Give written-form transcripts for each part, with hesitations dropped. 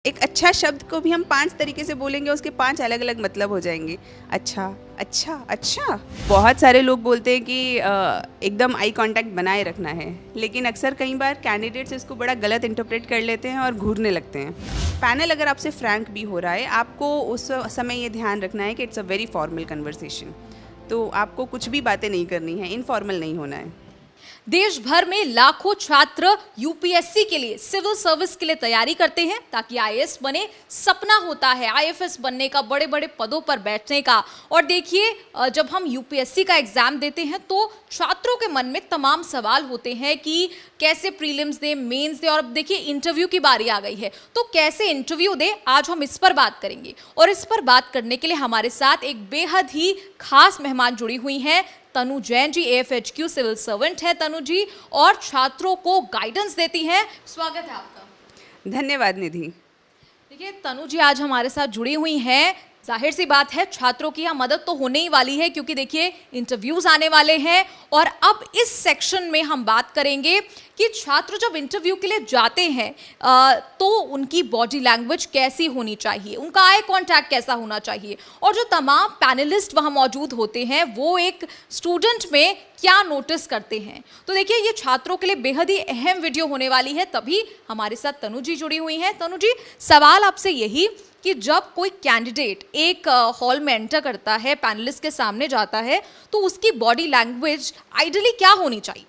एक अच्छा शब्द को भी हम 5 तरीके से बोलेंगे, उसके 5 अलग-अलग मतलब हो जाएँगे। अच्छा, अच्छा, अच्छा। बहुत सारे लोग बोलते हैं कि एकदम आई कॉन्टैक्ट बनाए रखना है, लेकिन अक्सर कई बार कैंडिडेट्स इसको बड़ा गलत इंटरप्रेट कर लेते हैं और घूरने लगते हैं। पैनल अगर आपसे फ्रैंक भी हो रहा है, आपको उस समय ये ध्यान रखना है कि it's a very formal conversation. तो आपको कुछ भी बातें नहीं करनी है, इनफॉर्मल नहीं होना है। देश भर में लाखों छात्र यूपीएससी के लिए, सिविल सर्विस के लिए तैयारी करते हैं ताकि आईएएस बने। सपना होता है आईएफएस बनने का, बड़े बड़े पदों पर बैठने का। और देखिए, जब हम यूपीएससी का एग्जाम देते हैं तो छात्रों के मन में तमाम सवाल होते हैं कि कैसे प्रीलिम्स दें, मेंस दें, और अब देखिए इंटरव्यू की बारी आ गई है तो कैसे इंटरव्यू दें। आज हम इस पर बात करेंगे और इस पर बात करने के लिए हमारे साथ एक बेहद ही खास मेहमान जुड़ी हुई हैं। तनु जैन जी एएफएचक्यू सिविल सर्वेंट है तनु जी, और छात्रों को गाइडेंस देती हैं। स्वागत है आपका। धन्यवाद निधि। देखिए तनु जी आज हमारे साथ जुड़ी हुई हैं। जाहिर सी बात है छात्रों की यहाँ मदद तो होने ही वाली है, क्योंकि देखिए इंटरव्यूज आने वाले हैं। और अब इस सेक्शन में हम बात करेंगे कि छात्र जब इंटरव्यू के लिए जाते हैं तो उनकी बॉडी लैंग्वेज कैसी होनी चाहिए, उनका आई कांटेक्ट कैसा होना चाहिए, और जो तमाम पैनलिस्ट वहाँ मौजूद होते हैं वो एक स्टूडेंट में क्या नोटिस करते हैं। तो देखिए ये छात्रों के लिए बेहद ही अहम वीडियो होने वाली है, तभी हमारे साथ तनु जी जुड़ी हुई हैं। तनु जी, सवाल आपसे यही कि जब कोई कैंडिडेट एक हॉल में एंटर करता है, पैनलिस्ट के सामने जाता है, तो उसकी बॉडी लैंग्वेज आइडियली क्या होनी चाहिए?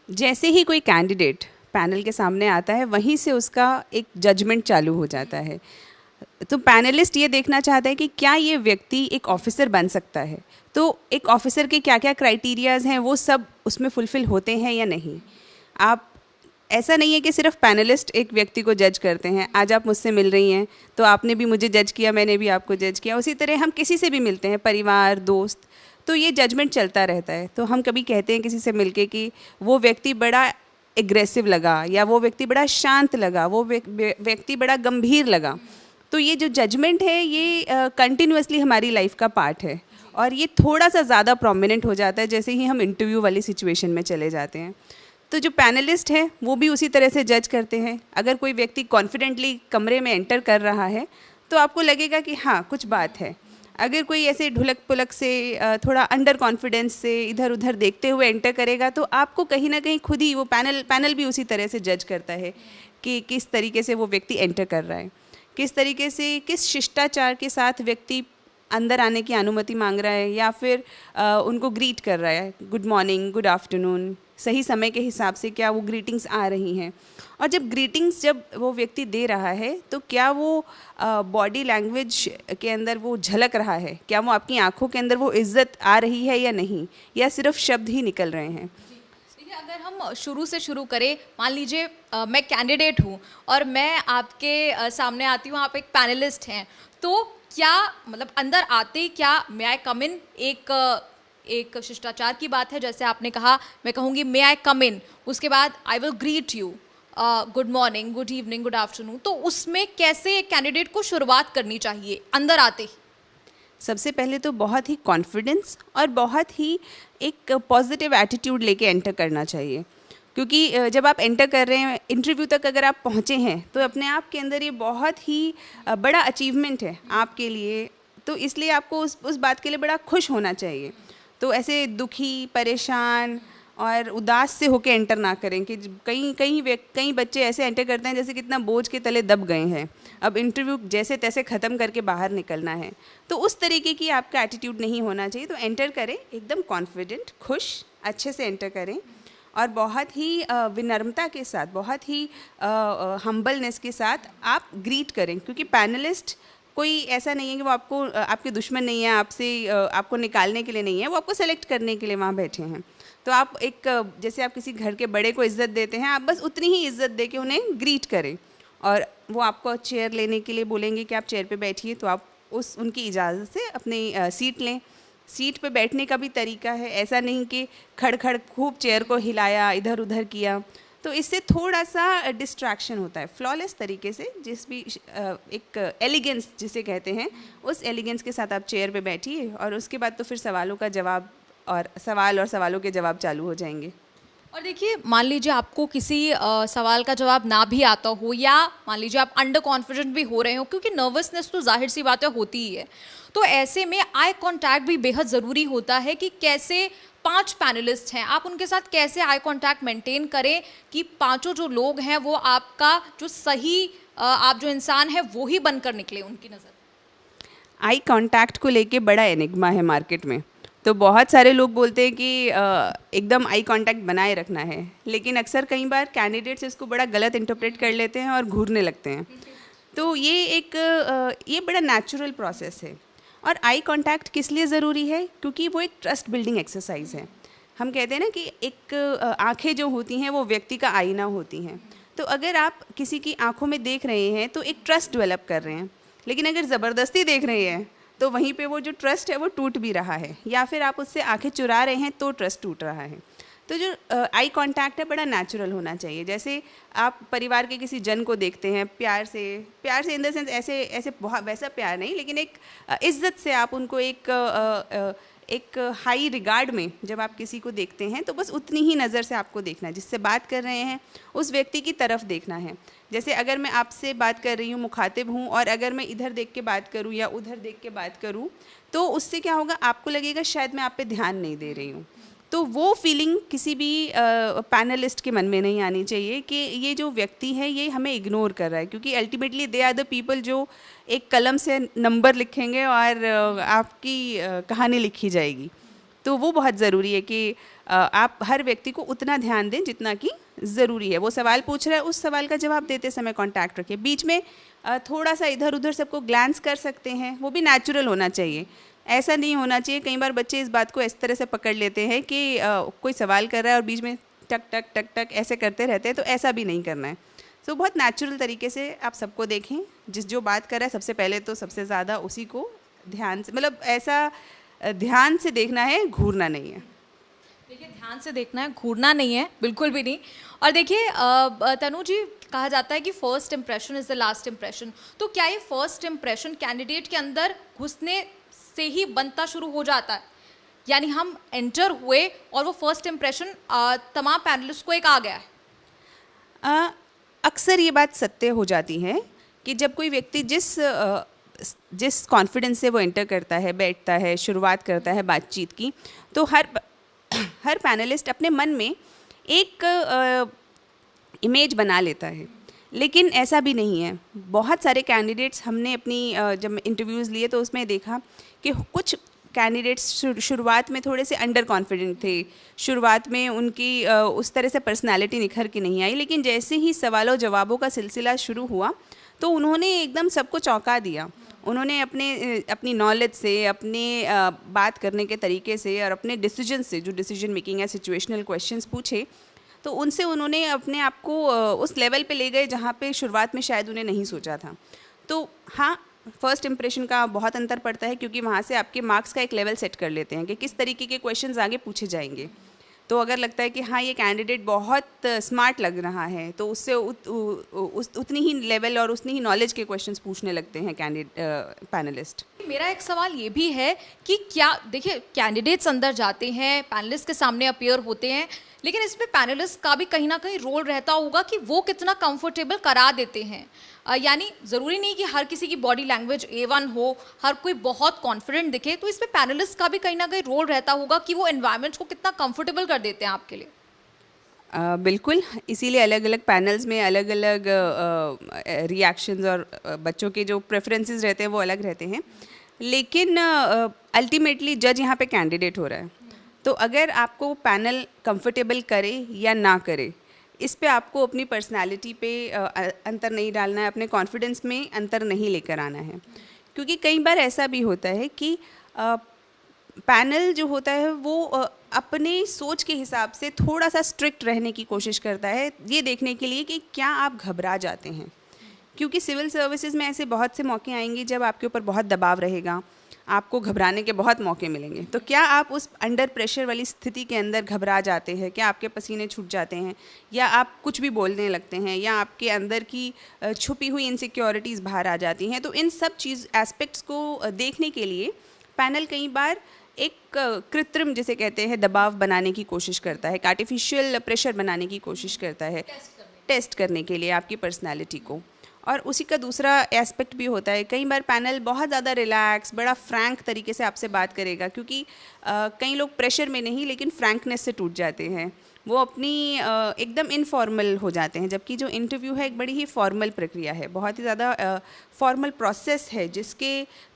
जैसे ही कोई कैंडिडेट पैनल के सामने आता है, वहीं से उसका एक जजमेंट चालू हो जाता है। तो पैनलिस्ट ये देखना चाहता है कि क्या ये व्यक्ति एक ऑफिसर बन सकता है। तो एक ऑफिसर के क्या क्या क्राइटेरियाज हैं, वो सब उसमें फुलफ़िल होते हैं या नहीं। आप ऐसा नहीं है कि सिर्फ पैनलिस्ट एक व्यक्ति को जज करते हैं। आज आप मुझसे मिल रही हैं तो आपने भी मुझे जज किया, मैंने भी आपको जज किया। उसी तरह हम किसी से भी मिलते हैं, परिवार, दोस्त, तो ये जजमेंट चलता रहता है। तो हम कभी कहते हैं किसी से मिलके कि वो व्यक्ति बड़ा एग्रेसिव लगा, या वो व्यक्ति बड़ा शांत लगा, वो व्यक्ति बड़ा गंभीर लगा। तो ये जो जजमेंट है ये कंटिन्यूअसली हमारी लाइफ का पार्ट है, और ये थोड़ा सा ज़्यादा प्रोमिनेंट हो जाता है जैसे ही हम इंटरव्यू वाली सिचुएशन में चले जाते हैं। तो जो पैनलिस्ट हैं वो भी उसी तरह से जज करते हैं। अगर कोई व्यक्ति कॉन्फिडेंटली कमरे में एंटर कर रहा है तो आपको लगेगा कि हाँ कुछ बात है। अगर कोई ऐसे ढुलक पुलक से थोड़ा अंडर कॉन्फिडेंस से इधर उधर देखते हुए एंटर करेगा तो आपको कहीं ना कहीं खुद ही वो पैनल भी उसी तरह से जज करता है कि किस तरीके से वो व्यक्ति एंटर कर रहा है, किस तरीके से, किस शिष्टाचार के साथ व्यक्ति अंदर आने की अनुमति मांग रहा है, या फिर उनको ग्रीट कर रहा है, गुड मॉर्निंग, गुड आफ्टरनून, सही समय के हिसाब से क्या वो ग्रीटिंग्स आ रही हैं। और जब वो व्यक्ति दे रहा है तो क्या वो बॉडी लैंग्वेज के अंदर वो झलक रहा है, क्या वो आपकी आंखों के अंदर वो इज्जत आ रही है या नहीं, या सिर्फ शब्द ही निकल रहे हैं। देखिए अगर हम शुरू से शुरू करें, मान लीजिए मैं कैंडिडेट हूँ और मैं आपके सामने आती हूँ, आप एक पैनलिस्ट हैं, तो क्या मतलब अंदर आते ही क्या मे आई कम इन, एक शिष्टाचार की बात है। जैसे आपने कहा, मैं कहूँगी मे आई कम इन, उसके बाद I will greet you, good morning, good evening, good afternoon. तो उसमें कैसे एक कैंडिडेट को शुरुआत करनी चाहिए अंदर आते ही? सबसे पहले तो बहुत ही कॉन्फिडेंस और बहुत ही एक पॉजिटिव एटीट्यूड लेके एंटर करना चाहिए, क्योंकि जब आप एंटर कर रहे हैं, इंटरव्यू तक अगर आप पहुँचे हैं तो अपने आप के अंदर ये बहुत ही बड़ा अचीवमेंट है आपके लिए। तो इसलिए आपको उस बात के लिए बड़ा खुश होना चाहिए। तो ऐसे दुखी, परेशान और उदास से होके एंटर ना करें कि कई बच्चे ऐसे एंटर करते हैं जैसे कितना बोझ के तले दब गए हैं, अब इंटरव्यू जैसे तैसे ख़त्म करके बाहर निकलना है। तो उस तरीके की आपका एटीट्यूड नहीं होना चाहिए। तो एंटर करें एकदम कॉन्फिडेंट, खुश, अच्छे से एंटर करें, और बहुत ही विनम्रता के साथ, बहुत ही हम्बलनेस के साथ आप ग्रीट करें, क्योंकि पैनलिस्ट कोई ऐसा नहीं है कि वो आपके दुश्मन नहीं है, आपको निकालने के लिए नहीं है, वो आपको सेलेक्ट करने के लिए वहाँ बैठे हैं। तो आप जैसे आप किसी घर के बड़े को इज़्ज़त देते हैं, आप बस उतनी ही इज़्ज़त दे के उन्हें ग्रीट करें। और वो आपको चेयर लेने के लिए बोलेंगे कि आप चेयर पे बैठिए, तो आप उनकी इजाज़त से अपनी सीट लें। सीट पे बैठने का भी तरीका है, ऐसा नहीं कि खड़ खड़ खूब चेयर को हिलाया, इधर उधर किया। तो इससे थोड़ा सा डिस्ट्रैक्शन होता है। फ्लॉलेस तरीके से, एक एलिगेंस जिसे कहते हैं, उस एलिगेंस के साथ आप चेयर पे बैठिए, और उसके बाद तो फिर सवालों के जवाब चालू हो जाएंगे। और देखिए, मान लीजिए आपको किसी सवाल का जवाब ना भी आता हो, या मान लीजिए आप अंडर कॉन्फिडेंट भी हो रहे हो, क्योंकि नर्वसनेस तो जाहिर सी बात है होती ही है। तो ऐसे में आई कांटेक्ट भी बेहद ज़रूरी होता है कि कैसे 5 पैनलिस्ट हैं, आप उनके साथ कैसे आई कांटेक्ट मेंटेन करें कि पांचों जो लोग हैं वो आपका जो सही आप जो इंसान है वो ही बनकर निकले उनकी नज़र। आई कांटेक्ट को लेके बड़ा एनिग्मा है मार्केट में। तो बहुत सारे लोग बोलते हैं कि एकदम आई कांटेक्ट बनाए रखना है, लेकिन अक्सर कई बार कैंडिडेट्स इसको बड़ा गलत इंटरप्रेट कर लेते हैं और घूरने लगते हैं। तो ये बड़ा नेचुरल प्रोसेस है। और आई कांटेक्ट किस लिए ज़रूरी है? क्योंकि वो एक ट्रस्ट बिल्डिंग एक्सरसाइज है। हम कहते हैं ना कि एक आंखें जो होती हैं वो व्यक्ति का आईना होती हैं। तो अगर आप किसी की आंखों में देख रहे हैं तो एक ट्रस्ट डेवलप कर रहे हैं, लेकिन अगर ज़बरदस्ती देख रहे हैं तो वहीं पे वो जो ट्रस्ट है वो टूट भी रहा है, या फिर आप उससे आंखें चुरा रहे हैं तो ट्रस्ट टूट रहा है। तो जो आई कांटेक्ट है बड़ा नेचुरल होना चाहिए। जैसे आप परिवार के किसी जन को देखते हैं प्यार से इन द सेंस ऐसे ऐसे बहुत वैसा प्यार नहीं, लेकिन एक इज्जत से आप उनको एक हाई रिगार्ड में जब आप किसी को देखते हैं तो बस उतनी ही नज़र से आपको देखना है। जिससे बात कर रहे हैं उस व्यक्ति की तरफ देखना है। जैसे अगर मैं आपसे बात कर रही हूँ, मुखातिब हूँ, और अगर मैं इधर देख के बात करूँ या उधर देख के बात करूँ तो उससे क्या होगा, आपको लगेगा शायद मैं आप पे ध्यान नहीं दे रही हूँ। तो वो फीलिंग किसी भी पैनलिस्ट के मन में नहीं आनी चाहिए कि ये जो व्यक्ति है ये हमें इग्नोर कर रहा है, क्योंकि ultimately they are the people जो एक कलम से नंबर लिखेंगे और आपकी कहानी लिखी जाएगी। तो वो बहुत ज़रूरी है कि आप हर व्यक्ति को उतना ध्यान दें जितना कि ज़रूरी है। वो सवाल पूछ रहा है, उस सवाल का जवाब देते समय कांटेक्ट रखिए। बीच में थोड़ा सा इधर उधर सबको ग्लैंस कर सकते हैं, वो भी नेचुरल होना चाहिए। ऐसा नहीं होना चाहिए, कई बार बच्चे इस बात को इस तरह से पकड़ लेते हैं कि कोई सवाल कर रहा है और बीच में टक टक टक टक ऐसे करते रहते हैं, तो ऐसा भी नहीं करना है। तो बहुत नेचुरल तरीके से आप सबको देखें, जो बात कर रहा है सबसे पहले तो सबसे ज़्यादा उसी को ध्यान से, मतलब ऐसा ध्यान से देखना है, घूरना नहीं है। देखिए, ध्यान से देखना है, घूरना नहीं है, बिल्कुल भी नहीं। और देखिए तनु जी, कहा जाता है कि first impression is the last impression. तो क्या ये फर्स्ट इंप्रेशन कैंडिडेट के अंदर घुसने से ही बनता शुरू हो जाता है, यानी हम एंटर हुए और वो फर्स्ट इंप्रेशन तमाम पैनलिस्ट को एक आ गया है? अक्सर ये बात सत्य हो जाती है कि जब कोई व्यक्ति जिस कॉन्फिडेंस से वो एंटर करता है, बैठता है, शुरुआत करता है बातचीत की, तो हर पैनलिस्ट अपने मन में एक इमेज बना लेता है। लेकिन ऐसा भी नहीं है। बहुत सारे कैंडिडेट्स हमने अपनी जब इंटरव्यूज़ लिए तो उसमें देखा कि कुछ कैंडिडेट्स शुरुआत में थोड़े से अंडर कॉन्फिडेंट थे, शुरुआत में उनकी उस तरह से पर्सनालिटी निखर के नहीं आई, लेकिन जैसे ही सवालों जवाबों का सिलसिला शुरू हुआ तो उन्होंने एकदम सबको चौंका दिया। उन्होंने अपनी नॉलेज से, अपने बात करने के तरीके से और अपने डिसीजन से, जो डिसीजन मेकिंग है, सिचुएशनल क्वेश्चंस पूछे, तो उनसे उन्होंने अपने आप को उस लेवल पे ले गए जहाँ पे शुरुआत में शायद उन्हें नहीं सोचा था। तो हाँ, फर्स्ट इंप्रेशन का बहुत अंतर पड़ता है, क्योंकि वहाँ से आपके मार्क्स का एक लेवल सेट कर लेते हैं कि किस तरीके के क्वेश्चंस आगे पूछे जाएंगे। तो अगर लगता है कि हाँ ये कैंडिडेट बहुत स्मार्ट लग रहा है तो उससे उतनी ही लेवल और उतनी ही नॉलेज के क्वेश्चंस पूछने लगते हैं पैनलिस्ट। मेरा एक सवाल ये भी है कि क्या, देखिए, कैंडिडेट्स अंदर जाते हैं, पैनलिस्ट के सामने अपीयर होते हैं, लेकिन इसमें पैनलिस्ट का भी कहीं ना कहीं रोल रहता होगा कि वो कितना कंफर्टेबल करा देते हैं। यानी ज़रूरी नहीं कि हर किसी की बॉडी लैंग्वेज A1 हो, हर कोई बहुत कॉन्फिडेंट दिखे, तो इसमें पैनलिस्ट का भी कहीं ना कहीं रोल रहता होगा कि वो एनवायरनमेंट को कितना कंफर्टेबल कर देते हैं आपके लिए। बिल्कुल, इसीलिए अलग अलग पैनल्स में अलग अलग रिएक्शंस और बच्चों के जो प्रेफरेंसेस रहते हैं वो अलग रहते हैं। लेकिन अल्टीमेटली जज यहाँ पे कैंडिडेट हो रहा है, तो अगर आपको पैनल कंफर्टेबल करे या ना करे, इस पे आपको अपनी पर्सनालिटी पे अंतर नहीं डालना है, अपने कॉन्फिडेंस में अंतर नहीं लेकर आना है। क्योंकि कई बार ऐसा भी होता है कि पैनल जो होता है वो अपने सोच के हिसाब से थोड़ा सा स्ट्रिक्ट रहने की कोशिश करता है, ये देखने के लिए कि क्या आप घबरा जाते हैं। क्योंकि सिविल सर्विसेज में ऐसे बहुत से मौके आएंगे जब आपके ऊपर बहुत दबाव रहेगा, आपको घबराने के बहुत मौके मिलेंगे। तो क्या आप उस अंडर प्रेशर वाली स्थिति के अंदर घबरा जाते हैं, क्या आपके पसीने छूट जाते हैं, या आप कुछ भी बोलने लगते हैं, या आपके अंदर की छुपी हुई इनसिक्योरिटीज़ बाहर आ जाती हैं। तो इन सब एस्पेक्ट्स को देखने के लिए पैनल कई बार एक कृत्रिम जिसे कहते हैं दबाव बनाने की कोशिश करता है, एक आर्टिफिशियल प्रेशर बनाने की कोशिश करता है टेस्ट करने के लिए आपकी पर्सनालिटी को। और उसी का दूसरा एस्पेक्ट भी होता है, कई बार पैनल बहुत ज़्यादा रिलैक्स, बड़ा फ्रैंक तरीके से आपसे बात करेगा, क्योंकि कई लोग प्रेशर में नहीं लेकिन फ्रैंकनेस से टूट जाते हैं, वो अपनी एकदम इनफॉर्मल हो जाते हैं। जबकि जो इंटरव्यू है एक बड़ी ही फॉर्मल प्रक्रिया है, बहुत ही ज़्यादा फॉर्मल प्रोसेस है, जिसके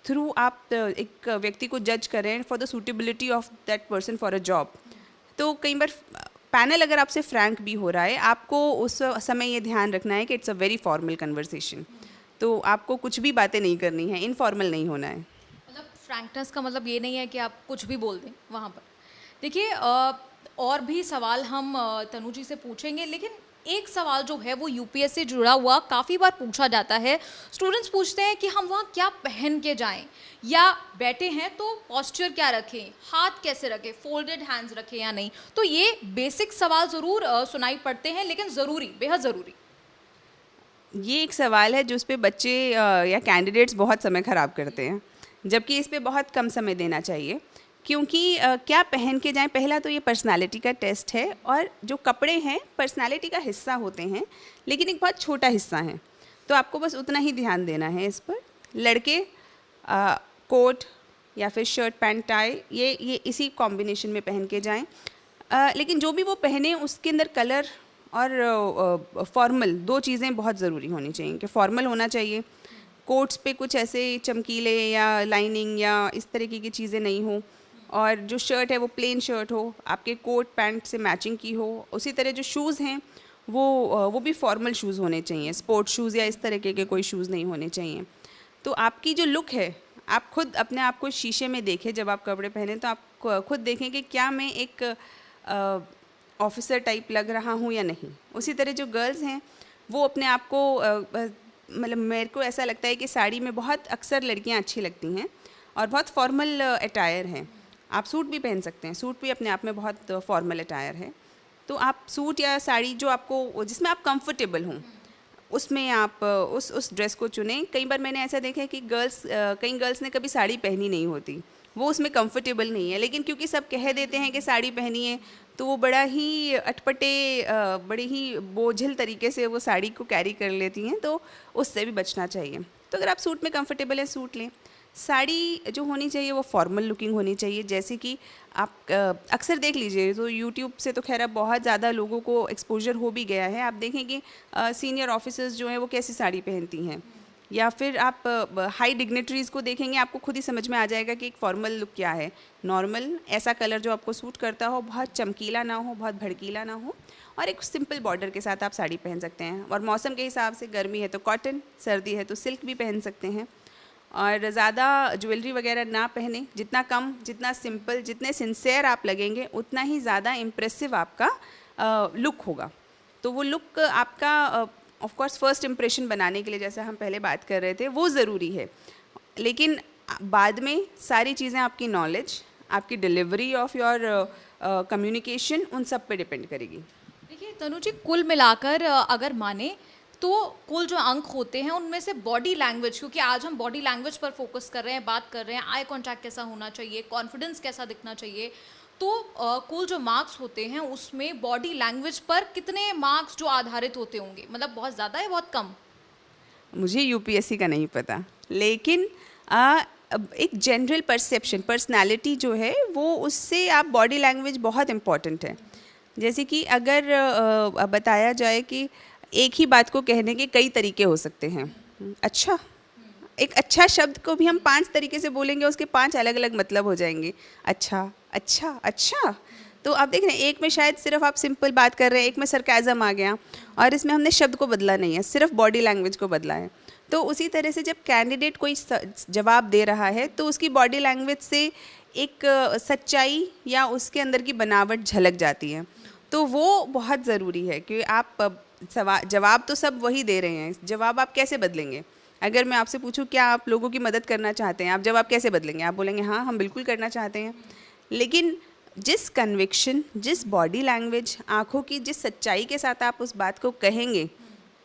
थ्रू आप एक व्यक्ति को जज करें for the suitability of that person for a job. तो कई बार पैनल अगर आपसे फ्रैंक भी हो रहा है, आपको उस समय ये ध्यान रखना है कि it's a very formal conversation, तो आपको कुछ भी बातें नहीं करनी है, इनफॉर्मल नहीं होना है। मतलब फ्रैंकनेस का मतलब ये नहीं है कि आप कुछ भी बोल दें वहाँ पर। देखिए और भी सवाल हम तनु जी से पूछेंगे, लेकिन एक सवाल जो है वो यूपीएस से जुड़ा हुआ काफ़ी बार पूछा जाता है। स्टूडेंट्स पूछते हैं कि हम वहाँ क्या पहन के जाएं, या बैठे हैं तो पॉस्चर क्या रखें, हाथ कैसे रखें, फोल्डेड हैंड्स रखें या नहीं। तो ये बेसिक सवाल ज़रूर सुनाई पड़ते हैं, लेकिन ज़रूरी, बेहद ज़रूरी। ये एक सवाल है जिस पे बच्चे या कैंडिडेट्स बहुत समय ख़राब करते हैं, जबकि इस पे बहुत कम समय देना चाहिए। क्योंकि क्या पहन के जाएं, पहला तो ये पर्सनालिटी का टेस्ट है, और जो कपड़े हैं पर्सनालिटी का हिस्सा होते हैं, लेकिन एक बहुत छोटा हिस्सा है, तो आपको बस उतना ही ध्यान देना है इस पर। लड़के कोट या फिर शर्ट पैंट टाई, ये इसी कॉम्बिनेशन में पहन के जाएं। लेकिन जो भी वो पहने उसके अंदर कलर और फॉर्मल, दो चीज़ें बहुत ज़रूरी होनी चाहिए कि फॉर्मल होना चाहिए, कोट्स पे कुछ ऐसे चमकीले या लाइनिंग या इस तरीके की चीज़ें नहीं हो, और जो शर्ट है वो प्लेन शर्ट हो, आपके कोट पैंट से मैचिंग की हो। उसी तरह जो शूज़ हैं वो भी फॉर्मल शूज़ होने चाहिए, स्पोर्ट शूज़ या इस तरीके के कोई शूज़ नहीं होने चाहिए। तो आपकी जो लुक है, आप खुद अपने आप को शीशे में देखें, जब आप कपड़े पहने तो आप खुद देखें कि क्या मैं एक ऑफिसर टाइप लग रहा हूँ या नहीं। उसी तरह जो गर्ल्स हैं वो अपने आप को मतलब मेरे को ऐसा लगता है कि साड़ी में बहुत अक्सर लड़कियाँ अच्छी लगती हैं और बहुत फॉर्मल अटायर है। आप सूट भी पहन सकते हैं, सूट भी अपने आप में बहुत फॉर्मल अटायर है। तो आप सूट या साड़ी जो आपको, जिसमें आप कंफर्टेबल हों, उसमें आप उस ड्रेस को चुनें। कई बार मैंने ऐसा देखा है कि कई गर्ल्स ने कभी साड़ी पहनी नहीं होती, वो उसमें कंफर्टेबल नहीं है, लेकिन क्योंकि सब कह देते हैं कि साड़ी पहनिए, तो वो बड़ा ही अटपटे बड़े ही बोझिल तरीके से वो साड़ी को कैरी कर लेती हैं, तो उससे भी बचना चाहिए। तो अगर आप सूट में कंफर्टेबल हैं, सूट लें। साड़ी जो होनी चाहिए वो फॉर्मल लुकिंग होनी चाहिए। जैसे कि आप अक्सर देख लीजिए, तो यूट्यूब से तो खैर अब बहुत ज़्यादा लोगों को एक्सपोजर हो भी गया है। आप देखें कि सीनियर ऑफिसर्स जो हैं वो कैसी साड़ी पहनती हैं, या फिर आप हाई डिग्नेटरीज़ को देखेंगे, आपको खुद ही समझ में आ जाएगा कि एक फॉर्मल लुक क्या है। नॉर्मल ऐसा कलर जो आपको सूट करता हो, बहुत चमकीला ना हो, बहुत भड़कीला ना हो, और एक सिंपल बॉर्डर के साथ आप साड़ी पहन सकते हैं। और मौसम के हिसाब से गर्मी है तो कॉटन, सर्दी है तो सिल्क भी पहन सकते हैं। और ज़्यादा ज्वेलरी वगैरह ना पहने, जितना कम, जितना सिंपल, जितने सिंसेयर आप लगेंगे उतना ही ज़्यादा इम्प्रेसिव आपका लुक होगा। तो वो लुक आपका ऑफ कोर्स फर्स्ट इम्प्रेशन बनाने के लिए, जैसा हम पहले बात कर रहे थे, वो ज़रूरी है, लेकिन बाद में सारी चीज़ें आपकी नॉलेज, आपकी डिलीवरी ऑफ योर कम्युनिकेशन, उन सब पे डिपेंड करेगी। देखिए तनु जी, कुल मिलाकर अगर माने तो कुल जो अंक होते हैं उनमें से बॉडी लैंग्वेज, क्योंकि आज हम बॉडी लैंग्वेज पर फोकस कर रहे हैं, बात कर रहे हैं, आई कांटेक्ट कैसा होना चाहिए, कॉन्फिडेंस कैसा दिखना चाहिए, तो कुल जो मार्क्स होते हैं उसमें बॉडी लैंग्वेज पर कितने मार्क्स जो आधारित होते होंगे, मतलब बहुत ज़्यादा है बहुत कम? मुझे यूपीएससी का नहीं पता, लेकिन एक जनरल परसेप्शन, पर्सनालिटी जो है वो, उससे आप बॉडी लैंग्वेज बहुत इम्पॉर्टेंट है। जैसे कि अगर बताया जाए कि एक ही बात को कहने के कई तरीके हो सकते हैं। अच्छा, एक अच्छा शब्द को भी हम 5 तरीके से बोलेंगे, उसके 5 अलग अलग मतलब हो जाएंगे। अच्छा अच्छा अच्छा, तो आप देख रहे हैं, एक में शायद सिर्फ आप सिंपल बात कर रहे हैं, एक में सरकाज़म आ गया, और इसमें हमने शब्द को बदला नहीं है, सिर्फ बॉडी लैंग्वेज को बदला है। तो उसी तरह से जब कैंडिडेट कोई जवाब दे रहा है तो उसकी बॉडी लैंग्वेज से एक सच्चाई या उसके अंदर की बनावट झलक जाती है। तो वो बहुत ज़रूरी है कि आप जवाब तो सब वही दे रहे हैं, जवाब आप कैसे बदलेंगे। अगर मैं आपसे पूछूं क्या आप लोगों की मदद करना चाहते हैं, आप जवाब कैसे बदलेंगे? आप बोलेंगे हाँ, हम बिल्कुल करना चाहते हैं। लेकिन जिस कन्विक्शन, जिस बॉडी लैंग्वेज, आँखों की जिस सच्चाई के साथ आप उस बात को कहेंगे,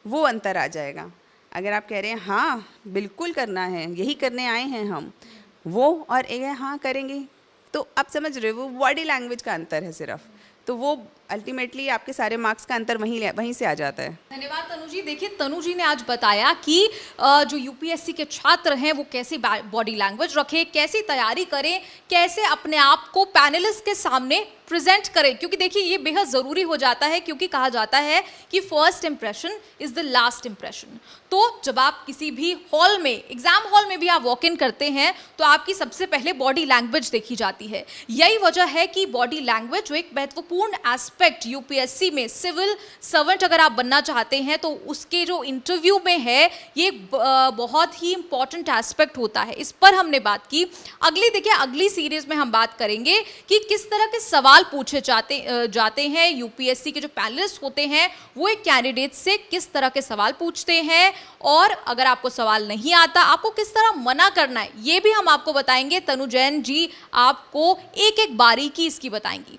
वो अंतर आ जाएगा। अगर आप कह रहे हैं हाँ बिल्कुल करना है, यही करने आए हैं हम, वो, और एक हाँ करेंगे, तो आप समझ रहे हो, वो बॉडी लैंग्वेज का अंतर है सिर्फ, तो वो अल्टीमेटली आपके सारे मार्क्स का अंतर वहीं से आ जाता है। धन्यवाद तनु जी। देखिए तनु जी ने आज बताया कि जो यूपीएससी के छात्र हैं वो कैसी बॉडी लैंग्वेज रखें, कैसी तैयारी करें, कैसे अपने आप को पैनलिस्ट के सामने प्रेजेंट करें, क्योंकि देखिए ये बेहद ज़रूरी हो जाता है, क्योंकि कहा जाता है कि first impression is the last impression. तो जब आप किसी भी हॉल में, एग्जाम हॉल में भी आप वॉक इन करते हैं तो आपकी सबसे पहले बॉडी लैंग्वेज देखी जाती है। यही वजह है कि बॉडी लैंग्वेज जो एक महत्वपूर्ण एस्पेक्ट यूपीएससी में, सिविल सर्वेंट अगर आप बनना चाहते हैं तो उसके जो इंटरव्यू में है ये बहुत ही इंपॉर्टेंट एस्पेक्ट होता है। इस पर हमने बात की। अगली सीरीज में हम बात करेंगे कि किस तरह के सवाल पूछे जाते हैं, यूपीएससी के जो पैनलिस्ट होते हैं वो एक कैंडिडेट से किस तरह के सवाल पूछते हैं, और अगर आपको सवाल नहीं आता आपको किस तरह मना करना है, ये भी हम आपको बताएंगे। तनु जैन जी आपको एक एक बारीकी इसकी बताएंगी।